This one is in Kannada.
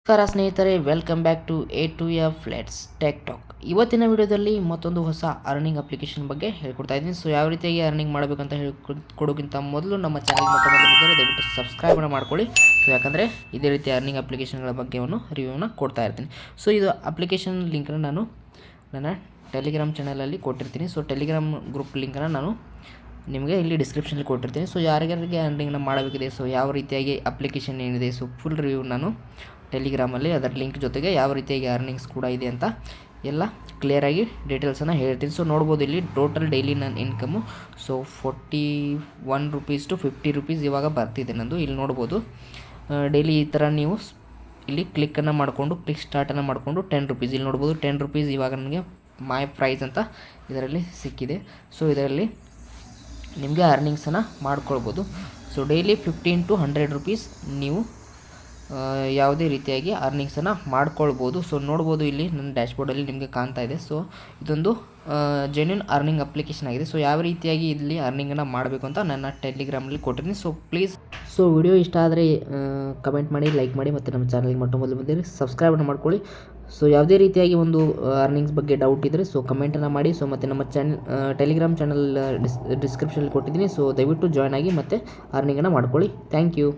ನಮಸ್ಕಾರ ಸ್ನೇಹಿತರೆ, welcome back to A to F let's tech talk. ಇವತ್ತಿನ ವಿಡಿಯೋದಲ್ಲಿ ಮತ್ತೊಂದು ಹೊಸ ಅರ್ನಿಂಗ್ ಅಪ್ಲಿಕೇಶನ್ ಬಗ್ಗೆ ಹೇಳ್ಕೊಡ್ತಾ ಇದ್ದೀನಿ. ಸೊ ಯಾವ ರೀತಿಯಾಗಿ ಅರ್ನಿಂಗ್ ಮಾಡಬೇಕಂತ ಹೇಳ್ಕೊಡೋಕ್ಕಿಂತ ಮೊದಲು ನಮ್ಮ ಚಾನಲ್ ಮೊದಲು ದಯವಿಟ್ಟು ಸಬ್ಸ್ಕ್ರೈಬ್ ಮಾಡ್ಕೊಳ್ಳಿ. ಸೊ ಯಾಕಂದರೆ ಇದೇ ರೀತಿ ಅರ್ನಿಂಗ್ ಅಪ್ಲಿಕೇಶನ್ಗಳ ಬಗ್ಗೆ ರಿವ್ಯೂನ ಕೊಡ್ತಾ ಇರ್ತೀನಿ. ಸೊ ಇದು ಅಪ್ಲಿಕೇಶನ್ ಲಿಂಕ್ನ ನಾನು ನನ್ನ ಟೆಲಿಗ್ರಾಮ್ ಚಾನಲಲ್ಲಿ ಕೊಟ್ಟಿರ್ತೀನಿ. ಸೊ ಟೆಲಿಗ್ರಾಮ್ ಗ್ರೂಪ್ ಲಿಂಕನ್ನು ನಾನು ನಿಮಗೆ ಇಲ್ಲಿ ಡಿಸ್ಕ್ರಿಪ್ಷನಲ್ಲಿ ಕೊಟ್ಟಿರ್ತೀನಿ. ಸೊ ಯಾರಿಗಾರಿಗೆ ಅರ್ನಿಂಗ್ನ ಮಾಡಬೇಕಿದೆ, ಸೊ ಯಾವ ರೀತಿಯಾಗಿ ಅಪ್ಲಿಕೇಶನ್ ಏನಿದೆ, ಸೊ ಫುಲ್ ರಿವ್ಯೂ ನಾನು ಟೆಲಿಗ್ರಾಮಲ್ಲಿ ಅದರ ಲಿಂಕ್ ಜೊತೆಗೆ ಯಾವ ರೀತಿಯಾಗಿ ಅರ್ನಿಂಗ್ಸ್ ಕೂಡ ಇದೆ ಅಂತ ಎಲ್ಲ ಕ್ಲಿಯರಾಗಿ ಡೀಟೇಲ್ಸನ್ನು ಹೇಳ್ತೀನಿ. ಸೊ ನೋಡ್ಬೋದು ಇಲ್ಲಿ ಟೋಟಲ್ ಡೈಲಿ ನನ್ನ income so 41 rupees to 50 rupees ಇವಾಗ ಬರ್ತಿದೆ ನಂದು. ಇಲ್ಲಿ ನೋಡ್ಬೋದು ಡೈಲಿ ಈ ಥರ ನೀವು ಇಲ್ಲಿ ಕ್ಲಿಕ್ಕನ್ನು ಮಾಡಿಕೊಂಡು ಕ್ಲಿಕ್ ಸ್ಟಾರ್ಟನ್ನು ಮಾಡಿಕೊಂಡು 10 ರೂಪೀಸ್ ಇಲ್ಲಿ ನೋಡ್ಬೋದು. 10 ರೂಪೀಸ್ ಇವಾಗ ನನಗೆ ಮೈ ಪ್ರೈಸ್ ಅಂತ ಇದರಲ್ಲಿ ಸಿಕ್ಕಿದೆ. ಸೊ ಇದರಲ್ಲಿ ನಿಮಗೆ ಅರ್ನಿಂಗ್ಸನ್ನು ಮಾಡ್ಕೊಳ್ಬೋದು. ಸೊ ಡೈಲಿ 15 ಟು 100 ರೂಪೀಸ್ ನೀವು ಯಾವುದೇ ರೀತಿಯಾಗಿ ಅರ್ನಿಂಗ್ಸನ್ನು ಮಾಡ್ಕೊಳ್ಬೋದು. ಸೊ ನೋಡ್ಬೋದು ಇಲ್ಲಿ ನನ್ನ ಡ್ಯಾಶ್ಬೋರ್ಡಲ್ಲಿ ನಿಮಗೆ ಕಾಣ್ತಾ ಇದೆ. ಸೊ ಇದೊಂದು ಜೆನ್ಯೂನ್ ಅರ್ನಿಂಗ್ ಅಪ್ಲಿಕೇಶನ್ ಆಗಿದೆ. ಸೊ ಯಾವ ರೀತಿಯಾಗಿ ಇಲ್ಲಿ ಅರ್ನಿಂಗನ್ನು ಮಾಡಬೇಕು ಅಂತ ನನ್ನ ಟೆಲಿಗ್ರಾಮಲ್ಲಿ ಕೊಟ್ಟಿದ್ದೀನಿ. ಸೊ ಪ್ಲೀಸ್ ವಿಡಿಯೋ ಇಷ್ಟ ಆದರೆ ಕಮೆಂಟ್ ಮಾಡಿ, ಲೈಕ್ ಮಾಡಿ, ಮತ್ತು ನಮ್ಮ ಚಾನಲ್ಗೆ ಮೊದಲು ಬಂದಿರಿ ಸಬ್ಸ್ಕ್ರೈಬನ್ನು ಮಾಡ್ಕೊಳ್ಳಿ. ಸೊ ಯಾವುದೇ ರೀತಿಯಾಗಿ ಒಂದು ಅರ್ನಿಂಗ್ಸ್ ಬಗ್ಗೆ ಡೌಟ್ ಇದ್ದರೆ ಸೊ ಕಮೆಂಟನ್ನು ಮಾಡಿ. ಸೊ ಮತ್ತು ನಮ್ಮ ಟೆಲಿಗ್ರಾಮ್ ಚಾನಲ್ ಡಿಸ್ಕ್ರಿಪ್ಷನಲ್ಲಿ ಕೊಟ್ಟಿದ್ದೀನಿ. ಸೊ ದಯವಿಟ್ಟು ಜಾಯ್ನ್ ಆಗಿ ಮತ್ತು ಅರ್ನಿಂಗನ್ನು ಮಾಡ್ಕೊಳ್ಳಿ. Thank you.